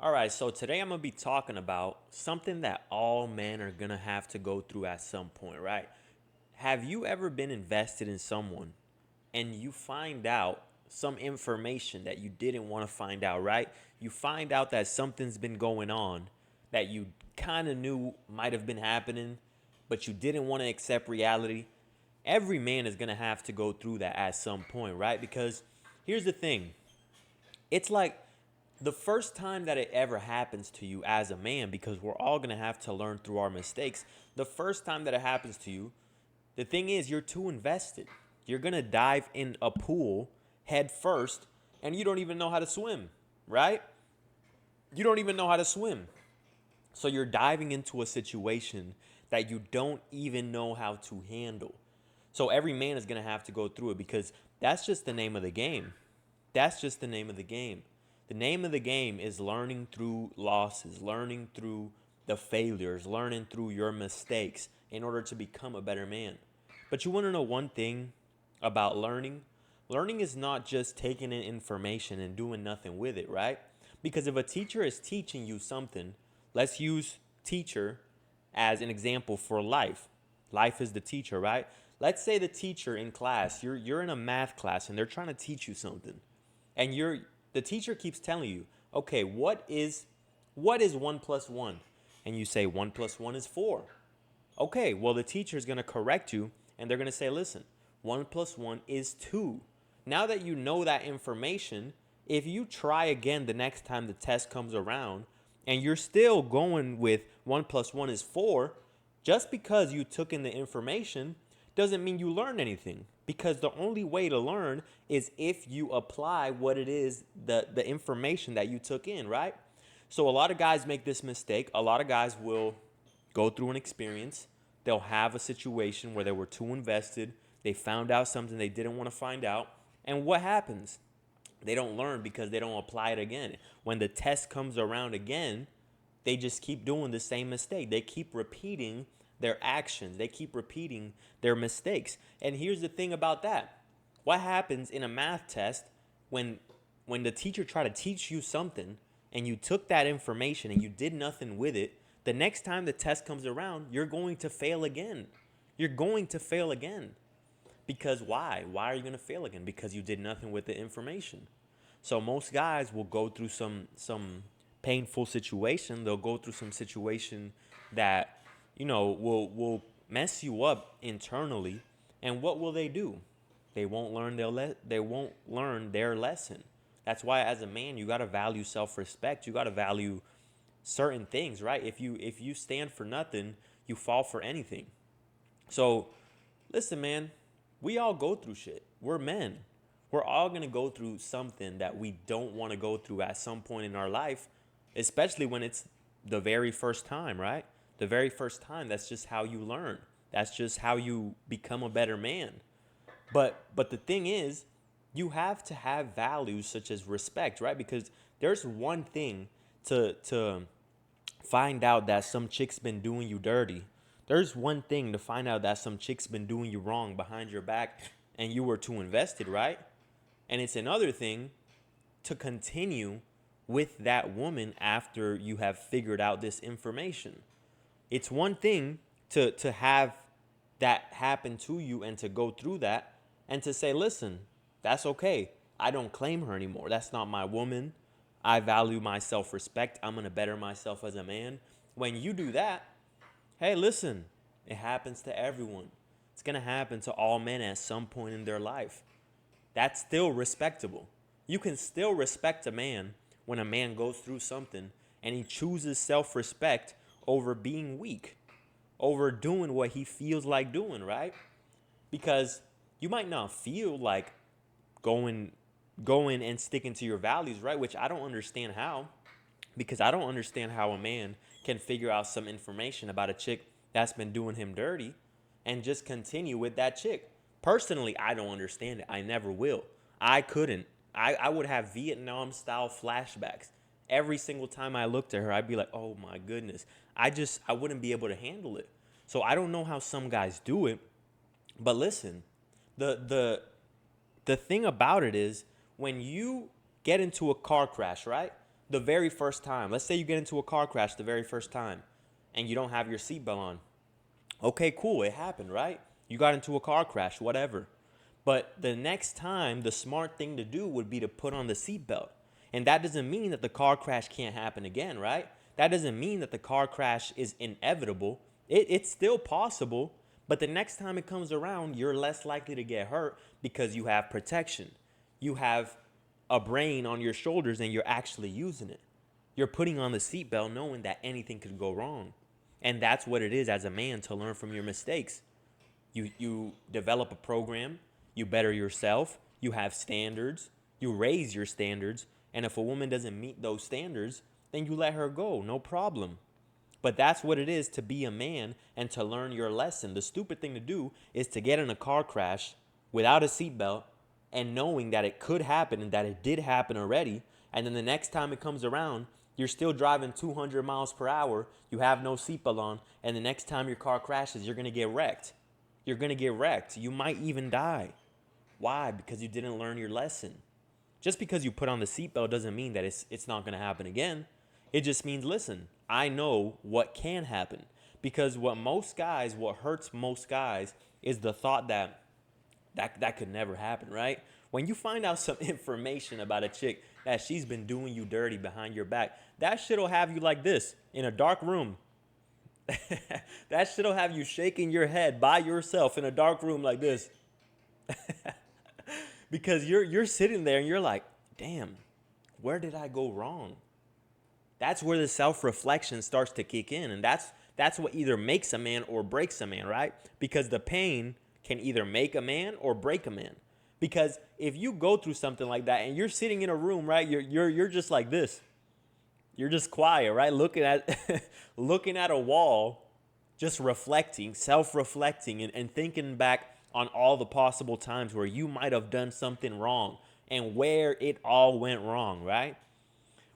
All right, so today I'm going to be talking about something that all men are going to have to go through at some point, right? Have you ever been invested in someone and you find out some information that you didn't want to find out, right? You find out that something's been going on that you kind of knew might have been happening, but you didn't want to accept reality. Every man is going to have to go through that at some point, right? Because here's the thing, it's like the first time that it ever happens to you as a man, because we're all going to have to learn through our mistakes. The first time that it happens to you, the thing is, you're too invested. You're going to dive in a pool head first and you don't even know how to swim, right? You don't even know how to swim. So you're diving into a situation that you don't even know how to handle. So every man is going to have to go through it because that's just the name of the game. That's just the name of the game. The name of the game is learning through losses, learning through the failures, learning through your mistakes in order to become a better man. But you want to know one thing about learning? Learning is not just taking in information and doing nothing with it, right? Because if a teacher is teaching you something, let's use teacher as an example for life. Life is the teacher, right? Let's say the teacher in class, you're in a math class and they're trying to teach you something. And the teacher keeps telling you, okay, what is 1 plus 1? And you say 1 plus 1 is 4. Okay, well, the teacher is going to correct you and they're going to say, listen, 1 plus 1 is 2. Now that you know that information, if you try again the next time the test comes around and you're still going with 1 plus 1 is 4, just because you took in the information doesn't mean you learned anything. Because the only way to learn is if you apply what it is, the information that you took in, right? So a lot of guys make this mistake. A lot of guys will go through an experience. They'll have a situation where they were too invested. They found out something they didn't want to find out. And what happens? They don't learn because they don't apply it again. When the test comes around again, they just keep doing the same mistake. They keep repeating their actions. They keep repeating their mistakes. And here's the thing about that. What happens in a math test when the teacher tried to teach you something and you took that information and you did nothing with it, the next time the test comes around, you're going to fail again. You're going to fail again. Because why? Why are you going to fail again? Because you did nothing with the information. So most guys will go through some painful situation. They'll go through some situation that will mess you up internally. And what will they do? They won't learn their lesson. That's why as a man you got to value self-respect. You got to value certain things, right? If you stand for nothing, you fall for anything. So listen, man, we all go through shit. We're men. We're all going to go through something that we don't want to go through at some point in our life, especially when it's the very first time, right? The very first time, that's just how you learn. That's just how you become a better man. But the thing is, you have to have values such as respect, right? Because there's one thing to find out that some chick's been doing you dirty. There's one thing to find out that some chick's been doing you wrong behind your back and you were too invested, right? And it's another thing to continue with that woman after you have figured out this information. It's one thing to have that happen to you and to go through that and to say, listen, that's okay. I don't claim her anymore. That's not my woman. I value my self-respect. I'm going to better myself as a man. When you do that, hey, listen, it happens to everyone. It's going to happen to all men at some point in their life. That's still respectable. You can still respect a man when a man goes through something and he chooses self-respect over being weak, over doing what he feels like doing, right? Because you might not feel like going going and sticking to your values, right? Which I don't understand how, because I don't understand how a man can figure out some information about a chick that's been doing him dirty and just continue with that chick. Personally, I don't understand it. I never will. I couldn't. I would have Vietnam style flashbacks. Every single time I looked at her, I'd be like, oh my goodness. I wouldn't be able to handle it. So I don't know how some guys do it. But listen, the the thing about it is when you get into a car crash, right? The very first time, let's say you get into a car crash the very first time and you don't have your seatbelt on. Okay, cool, it happened, right? You got into a car crash, whatever. But the next time, the smart thing to do would be to put on the seatbelt. And that doesn't mean that the car crash can't happen again, right? That doesn't mean that the car crash is inevitable. It's still possible, but the next time it comes around, you're less likely to get hurt because you have protection. You have a brain on your shoulders and you're actually using it. You're putting on the seatbelt knowing that anything could go wrong. And that's what it is as a man, to learn from your mistakes. You develop a program, you better yourself, you have standards, you raise your standards, and if a woman doesn't meet those standards, then you let her go, no problem. But that's what it is to be a man and to learn your lesson. The stupid thing to do is to get in a car crash without a seatbelt and knowing that it could happen and that it did happen already. And then the next time it comes around, you're still driving 200 miles per hour, you have no seatbelt on, and the next time your car crashes, you're going to get wrecked. You're going to get wrecked. You might even die. Why? Because you didn't learn your lesson. Just because you put on the seatbelt doesn't mean that it's not going to happen again. It just means, listen, I know what can happen. Because what hurts most guys is the thought that could never happen, right? When you find out some information about a chick that she's been doing you dirty behind your back, that shit'll have you like this in a dark room. That shit'll have you shaking your head by yourself in a dark room like this. Because you're sitting there and you're like, damn, where did I go wrong? That's where the self-reflection starts to kick in. And that's what either makes a man or breaks a man, right? Because the pain can either make a man or break a man. Because if you go through something like that and you're sitting in a room, right, you're just like this. You're just quiet, right? Looking at looking at a wall, just reflecting, self-reflecting, and thinking back on all the possible times where you might have done something wrong and where it all went wrong, right?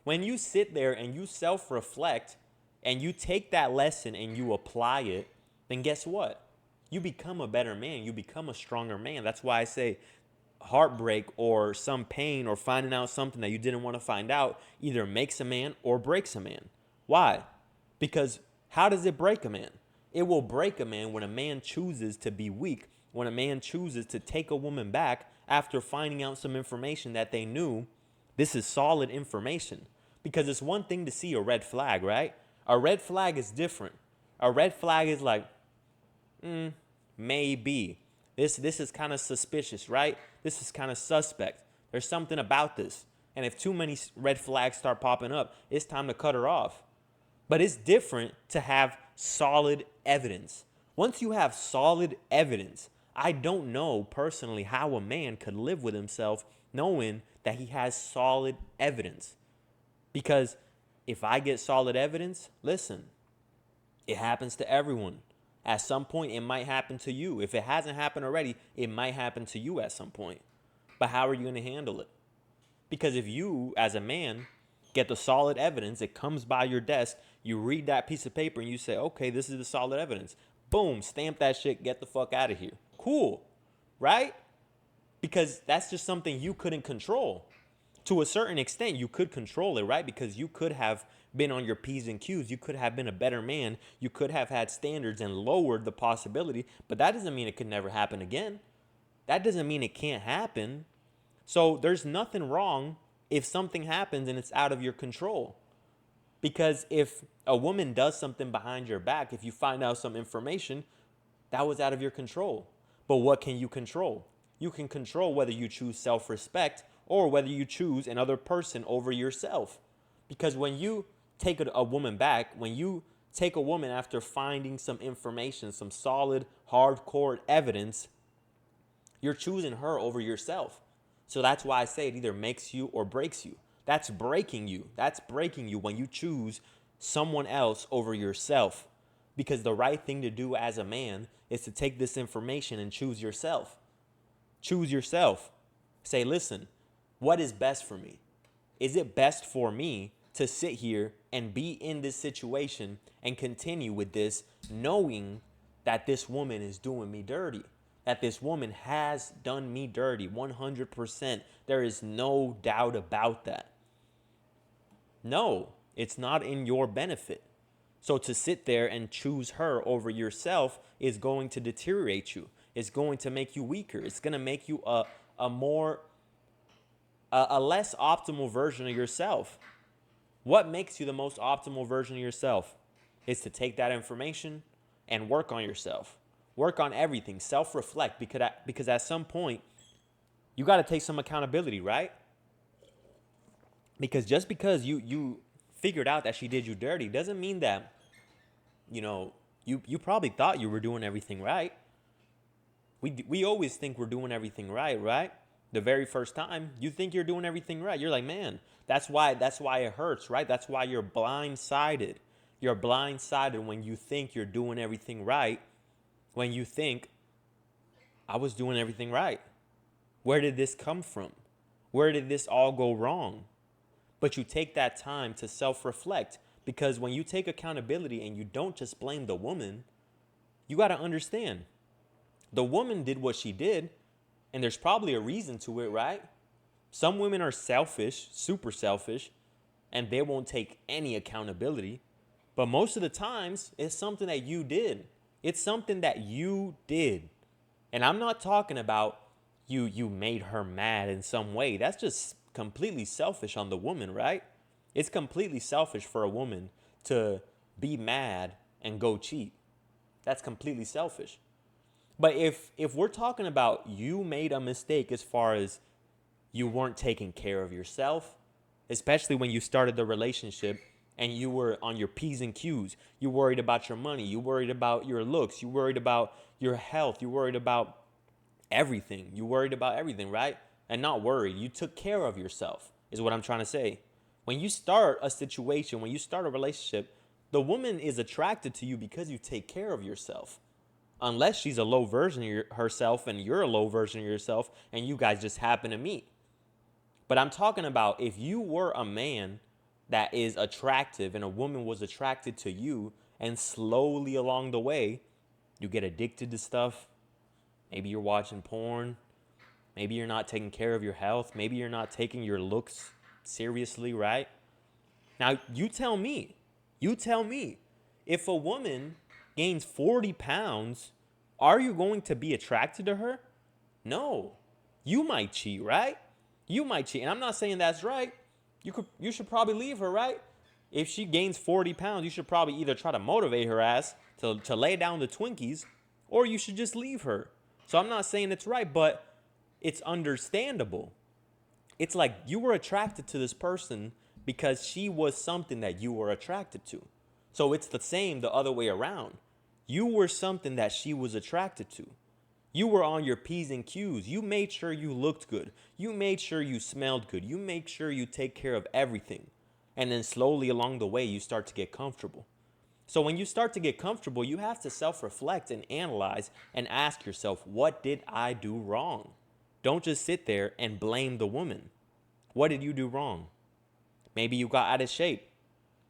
When you sit there and you self-reflect and you take that lesson and you apply it, then guess what? You become a better man. You become a stronger man. That's why I say heartbreak or some pain or finding out something that you didn't want to find out either makes a man or breaks a man. Why? Because how does it break a man? It will break a man when a man chooses to be weak, when a man chooses to take a woman back after finding out some information that they knew. This is solid information. Because it's one thing to see a red flag, right? A red flag is different. A red flag is like, maybe. This is kind of suspicious, right? This is kind of suspect. There's something about this. And if too many red flags start popping up, it's time to cut her off. But it's different to have solid evidence. Once you have solid evidence, I don't know personally how a man could live with himself knowing that he has solid evidence. Because if I get solid evidence, listen, it happens to everyone. At some point, it might happen to you. If it hasn't happened already, it might happen to you at some point. But how are you going to handle it? Because if you, as a man, get the solid evidence, it comes by your desk, you read that piece of paper and you say, okay, this is the solid evidence. Boom, stamp that shit, get the fuck out of here. Cool, right? Because that's just something you couldn't control. To a certain extent, you could control it, right? Because you could have been on your P's and Q's. You could have been a better man. You could have had standards and lowered the possibility. But that doesn't mean it could never happen again. That doesn't mean it can't happen. So there's nothing wrong if something happens and it's out of your control. Because if a woman does something behind your back, if you find out some information, that was out of your control. But what can you control? You can control whether you choose self-respect or whether you choose another person over yourself. Because when you take a woman back, when you take a woman after finding some information, some solid, hardcore evidence, you're choosing her over yourself. So that's why I say it either makes you or breaks you. That's breaking you. That's breaking you when you choose someone else over yourself. Because the right thing to do as a man is to take this information and choose yourself. Choose yourself. Say, listen, what is best for me? Is it best for me to sit here and be in this situation and continue with this, knowing that this woman is doing me dirty? That this woman has done me dirty, 100%. There is no doubt about that. No, it's not in your benefit. So to sit there and choose her over yourself is going to deteriorate you. It's going to make you weaker. It's going to make you a more a less optimal version of yourself. What makes you the most optimal version of yourself is to take that information and work on yourself. Work on everything. Self-reflect because at some point you got to take some accountability, right? Because just because you figured out that she did you dirty doesn't mean that, you know, you probably thought you were doing everything right. We always think we're doing everything right, right? The very first time you think you're doing everything right, you're like, man, that's why it hurts, right? That's why you're blindsided. You're blindsided when you think you're doing everything right, when you think I was doing everything right. Where did this come from? Where did this all go wrong? But you take that time to self-reflect, because when you take accountability and you don't just blame the woman, you got to understand the woman did what she did, and there's probably a reason to it, right? Some women are selfish, super selfish, and they won't take any accountability. But most of the times, it's something that you did. It's something that you did. And I'm not talking about you made her mad in some way. That's just completely selfish on the woman, right? It's completely selfish for a woman to be mad and go cheat. That's completely selfish. But if we're talking about you made a mistake as far as you weren't taking care of yourself, especially when you started the relationship and you were on your P's and Q's, you worried about your money, you worried about your looks, you worried about your health, you worried about everything. You worried about everything, right? And not worried. You took care of yourself, is what I'm trying to say. When you start a situation, when you start a relationship, the woman is attracted to you because you take care of yourself. Unless she's a low version of herself and you're a low version of yourself and you guys just happen to meet. But I'm talking about if you were a man that is attractive and a woman was attracted to you, and slowly along the way, you get addicted to stuff. Maybe you're watching porn. Maybe you're not taking care of your health. Maybe you're not taking your looks seriously, right? Now, you tell me, if a woman gains 40 pounds, are you going to be attracted to her? No. You might cheat, right? You might cheat. And I'm not saying that's right. You should probably leave her, right? If she gains 40 pounds, you should probably either try to motivate her ass to lay down the Twinkies, or you should just leave her. So I'm not saying it's right, but it's understandable. It's like you were attracted to this person because she was something that you were attracted to. So it's the same the other way around. You were something that she was attracted to. You were on your P's and Q's. You made sure you looked good. You made sure you smelled good. You make sure you take care of everything. And then slowly along the way, you start to get comfortable. So when you start to get comfortable, you have to self-reflect and analyze and ask yourself, what did I do wrong? Don't just sit there and blame the woman. What did you do wrong? Maybe you got out of shape.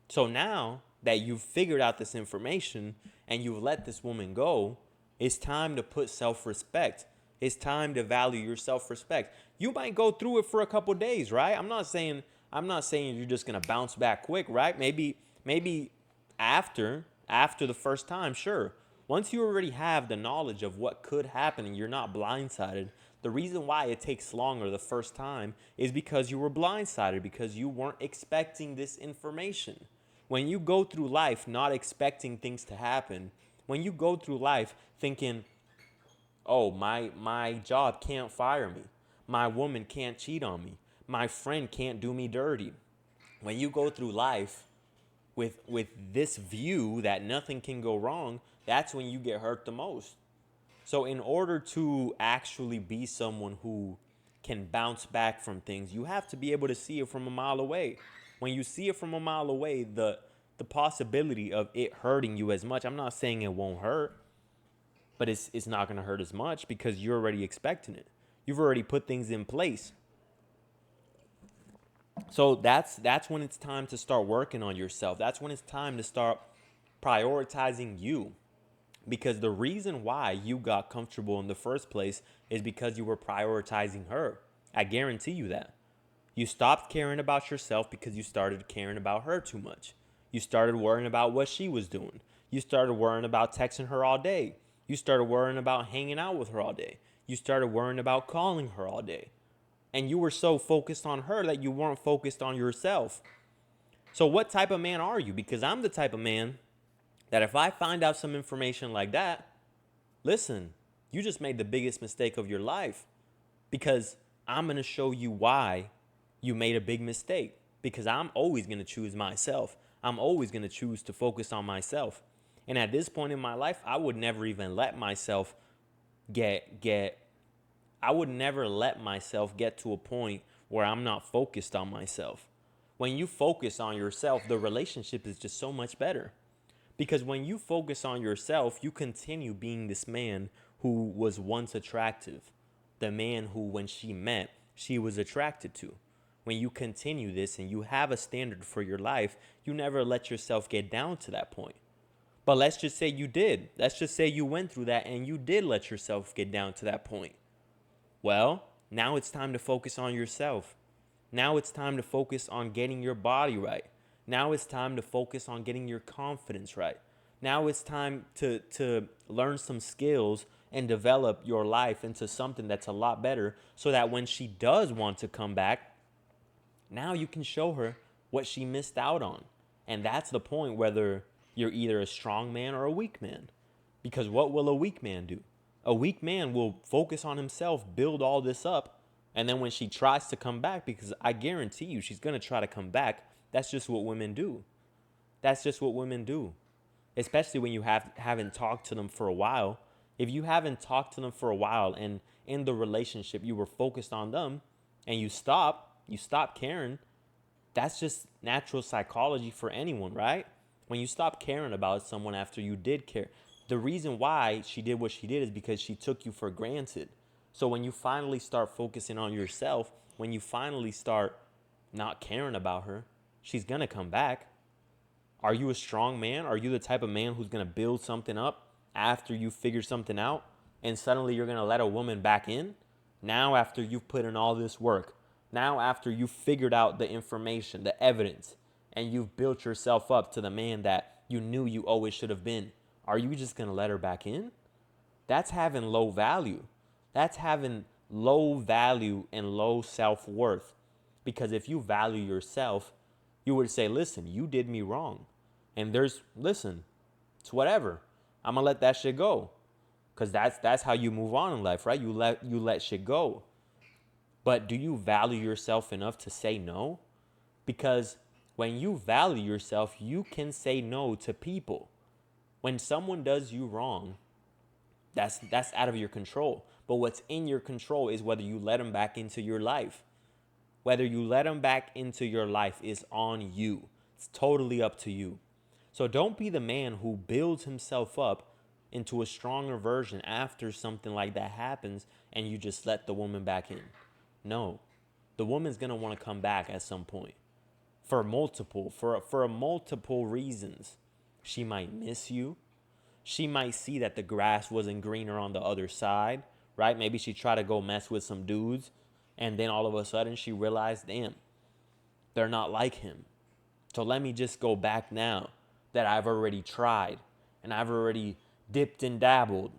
So now that you've figured out this information and you've let this woman go, it's time to put self-respect. It's time to value your self-respect. You might go through it for a couple days, right? I'm not saying you're just gonna bounce back quick, right? Maybe after the first time, sure. Once you already have the knowledge of what could happen and you're not blindsided, the reason why it takes longer the first time is because you were blindsided, because you weren't expecting this information. When you go through life not expecting things to happen, when you go through life thinking, oh, my job can't fire me, my woman can't cheat on me, my friend can't do me dirty. When you go through life with this view that nothing can go wrong, that's when you get hurt the most. So in order to actually be someone who can bounce back from things, you have to be able to see it from a mile away. When you see it from a mile away, the possibility of it hurting you as much, I'm not saying it won't hurt, but it's not going to hurt as much because you're already expecting it. You've already put things in place. So that's when it's time to start working on yourself. That's when it's time to start prioritizing you. Because the reason why you got comfortable in the first place is because you were prioritizing her. I guarantee you that. You stopped caring about yourself because you started caring about her too much. You started worrying about what she was doing. You started worrying about texting her all day. You started worrying about hanging out with her all day. You started worrying about calling her all day. And you were so focused on her that you weren't focused on yourself. So what type of man are you? Because I'm the type of man that if I find out some information like that, listen, you just made the biggest mistake of your life, because I'm going to show you why you made a big mistake, because I'm always going to choose myself. I'm always going to choose to focus on myself. And at this point in my life, I would never even let myself get I would never let myself get to a point where I'm not focused on myself. When you focus on yourself, the relationship is just so much better. Because when you focus on yourself, you continue being this man who was once attractive. The man who, when she met, she was attracted to. When you continue this and you have a standard for your life, you never let yourself get down to that point. But let's just say you did. Let's just say you went through that and you did let yourself get down to that point. Well, now it's time to focus on yourself. Now it's time to focus on getting your body right. Now it's time to focus on getting your confidence right. Now it's time to learn some skills and develop your life into something that's a lot better, so that when she does want to come back, now you can show her what she missed out on. And that's the point, whether you're either a strong man or a weak man. Because what will a weak man do? A weak man will focus on himself, build all this up, and then when she tries to come back, because I guarantee you she's going to try to come back, that's just what women do. That's just what women do. Especially when you haven't talked to them for a while. If you haven't talked to them for a while and in the relationship you were focused on them and you stop caring, that's just natural psychology for anyone, right? When you stop caring about someone after you did care, the reason why she did what she did is because she took you for granted. So when you finally start focusing on yourself, when you finally start not caring about her, she's going to come back. Are you a strong man? Are you the type of man who's going to build something up after you figure something out, and suddenly you're going to let a woman back in? Now after you've put in all this work, now after you've figured out the information, the evidence, and you've built yourself up to the man that you knew you always should have been, are you just going to let her back in? That's having low value. That's having low value and low self-worth. Because if you value yourself, you would say, listen, you did me wrong. And listen, it's whatever. I'm going to let that shit go. Because that's how you move on in life, right? You let shit go. But do you value yourself enough to say no? Because when you value yourself, you can say no to people. When someone does you wrong, that's out of your control. But what's in your control is whether you let them back into your life. Whether you let them back into your life is on you. It's totally up to you. So don't be the man who builds himself up into a stronger version after something like that happens and you just let the woman back in. No. The woman's going to want to come back at some point for multiple reasons. She might miss you. She might see that the grass wasn't greener on the other side, right? Maybe she tried to go mess with some dudes, and then all of a sudden she realized, damn, they're not like him. So let me just go back now that I've already tried and I've already dipped and dabbled.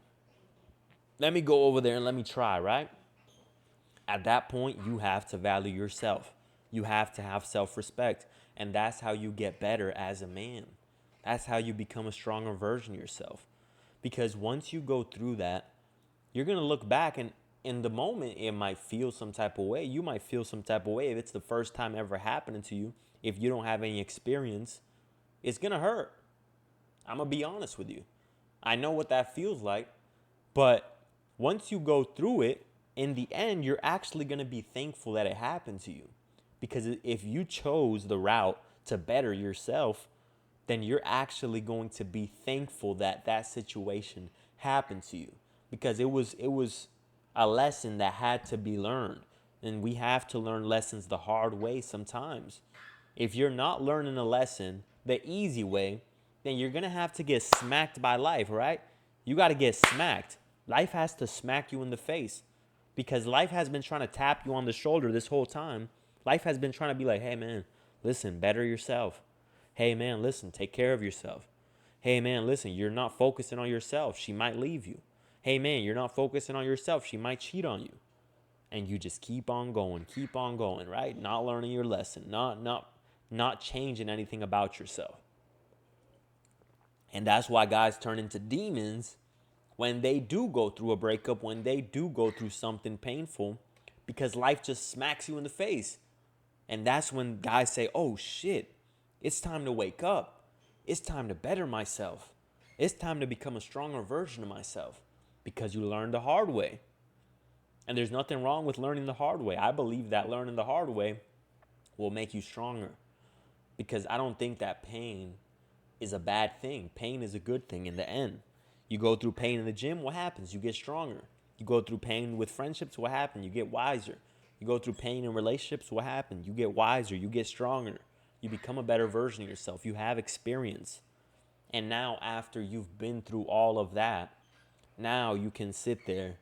Let me go over there and let me try, right? At that point, you have to value yourself. You have to have self-respect. And that's how you get better as a man. That's how you become a stronger version of yourself. Because once you go through that, you're going to look back, and in the moment, it might feel some type of way. You might feel some type of way if it's the first time ever happening to you. If you don't have any experience, it's going to hurt. I'm going to be honest with you. I know what that feels like. But once you go through it, in the end, you're actually going to be thankful that it happened to you. Because if you chose the route to better yourself, then you're actually going to be thankful that that situation happened to you. Because it was a lesson that had to be learned. And we have to learn lessons the hard way sometimes. If you're not learning a lesson the easy way, then you're going to have to get smacked by life, right? You got to get smacked. Life has to smack you in the face. Because life has been trying to tap you on the shoulder this whole time. Life has been trying to be like, hey, man, listen, better yourself. Hey, man, listen, take care of yourself. Hey, man, listen, you're not focusing on yourself. She might leave you. Hey, man, you're not focusing on yourself. She might cheat on you. And you just keep on going, right? Not learning your lesson, not changing anything about yourself. And that's why guys turn into demons when they do go through a breakup, when they do go through something painful, because life just smacks you in the face. And that's when guys say, oh shit, it's time to wake up. It's time to better myself. It's time to become a stronger version of myself, because you learned the hard way. And there's nothing wrong with learning the hard way. I believe that learning the hard way will make you stronger, because I don't think that pain is a bad thing. Pain is a good thing in the end. You go through pain in the gym, what happens? You get stronger. You go through pain with friendships, what happens? You get wiser. You go through pain in relationships, what happens? You get wiser, you get stronger. You become a better version of yourself. You have experience. And now after you've been through all of that, now you can sit there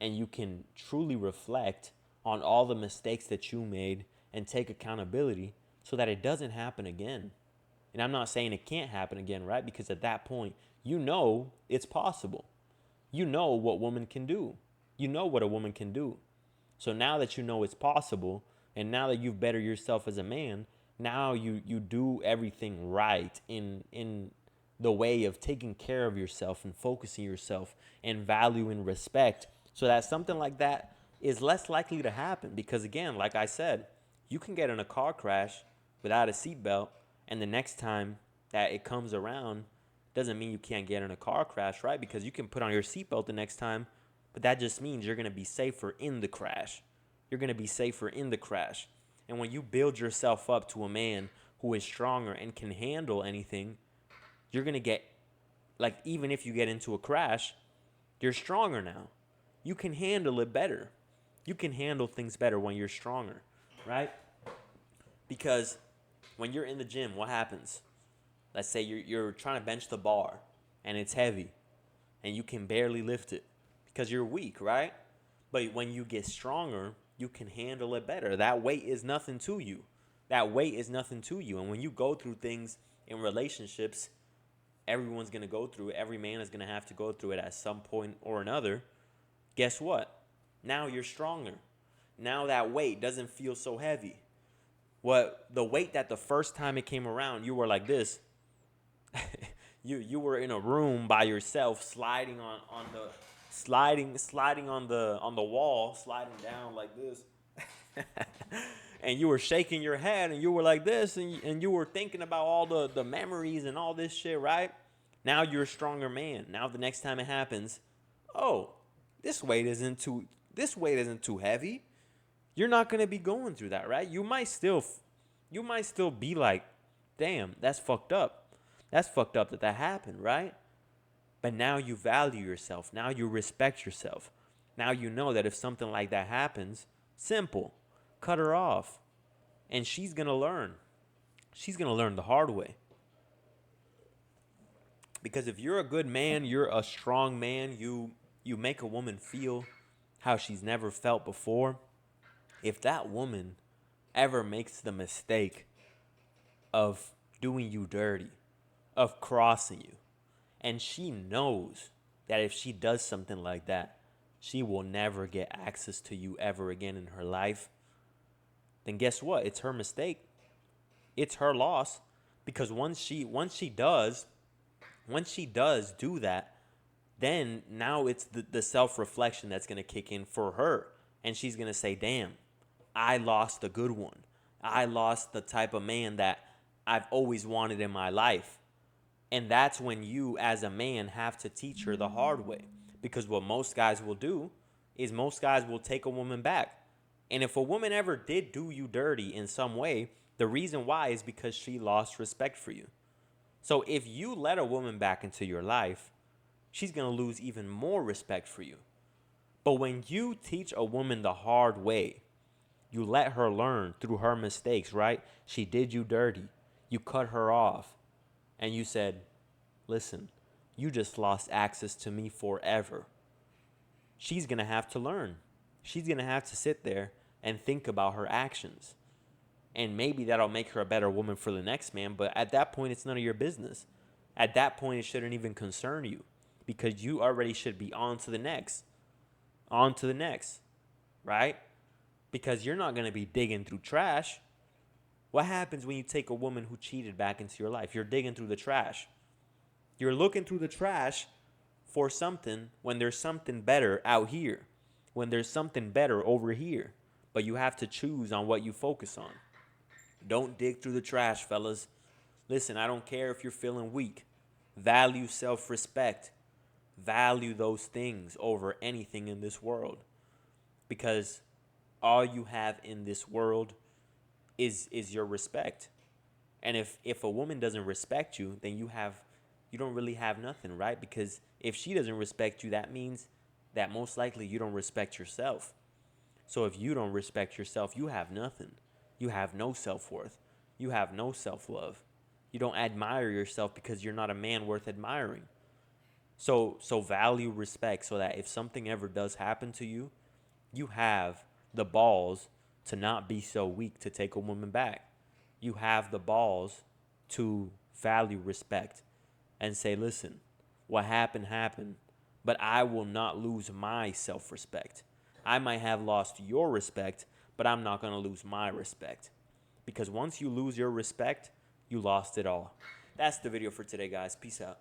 and you can truly reflect on all the mistakes that you made and take accountability so that it doesn't happen again. And I'm not saying it can't happen again, right? Because at that point, you know it's possible. You know what women can do. You know what a woman can do. So now that you know it's possible, and now that you've bettered yourself as a man, now you do everything right in the way of taking care of yourself and focusing yourself and valuing respect, so that something like that is less likely to happen. Because again, like I said, you can get in a car crash without a seatbelt, and the next time that it comes around doesn't mean you can't get in a car crash, right? Because you can put on your seatbelt the next time, but that just means you're going to be safer in the crash. You're going to be safer in the crash. And when you build yourself up to a man who is stronger and can handle anything, you're going to get, like, even if you get into a crash, you're stronger now. You can handle it better. You can handle things better when you're stronger, right? Because when you're in the gym, what happens? Let's say you're trying to bench the bar and it's heavy and you can barely lift it because you're weak, right? But when you get stronger, you can handle it better. That weight is nothing to you. That weight is nothing to you. And when you go through things in relationships, everyone's going to go through it. Every man is going to have to go through it at some point or another. Guess what? Now you're stronger. Now that weight doesn't feel so heavy. What the weight that the first time it came around, you were like this. you were in a room by yourself, sliding on the wall, sliding down like this. And you were shaking your head and you were like this, and you were thinking about all the memories and all this shit, right? Now you're a stronger man. Now the next time it happens, oh, this weight isn't too heavy. You're not going to be going through that, right? You might still be like, damn, that's fucked up. That's fucked up that happened, right? But now you value yourself. Now you respect yourself. Now you know that if something like that happens, simple, cut her off. And she's going to learn. She's going to learn the hard way. Because if you're a good man, you're a strong man, you make a woman feel how she's never felt before. If that woman ever makes the mistake of doing you dirty, of crossing you, and she knows that if she does something like that, she will never get access to you ever again in her life, then guess what? It's her mistake. It's her loss. Because once she does do that, then now it's the self-reflection that's going to kick in for her. And she's going to say, damn, I lost a good one. I lost the type of man that I've always wanted in my life. And that's when you, as a man, have to teach her the hard way. Because what most guys will do is most guys will take a woman back. And if a woman ever did do you dirty in some way, the reason why is because she lost respect for you. So if you let a woman back into your life, she's going to lose even more respect for you. But when you teach a woman the hard way, you let her learn through her mistakes, right? She did you dirty. You cut her off. And you said, listen, you just lost access to me forever. She's going to have to learn. She's going to have to sit there and think about her actions. And maybe that'll make her a better woman for the next man. But at that point, it's none of your business. At that point, it shouldn't even concern you because you already should be on to the next. On to the next, right? Because you're not going to be digging through trash. What happens when you take a woman who cheated back into your life? You're digging through the trash. You're looking through the trash for something when there's something better out here, when there's something better over here. But you have to choose on what you focus on. Don't dig through the trash, fellas. Listen, I don't care if you're feeling weak. Value self-respect. Value those things over anything in this world. Because all you have in this world is your respect. And if a woman doesn't respect you, then you don't really have nothing, right? Because if she doesn't respect you, that means that most likely you don't respect yourself. So if you don't respect yourself, you have nothing. You have no self-worth. You have no self-love. You don't admire yourself because you're not a man worth admiring. So value respect so that if something ever does happen to you, you have the balls to not be so weak to take a woman back. You have the balls to value respect and say, listen, what happened, happened, but I will not lose my self-respect. I might have lost your respect, but I'm not going to lose my respect. Because once you lose your respect, you lost it all. That's the video for today, guys. Peace out.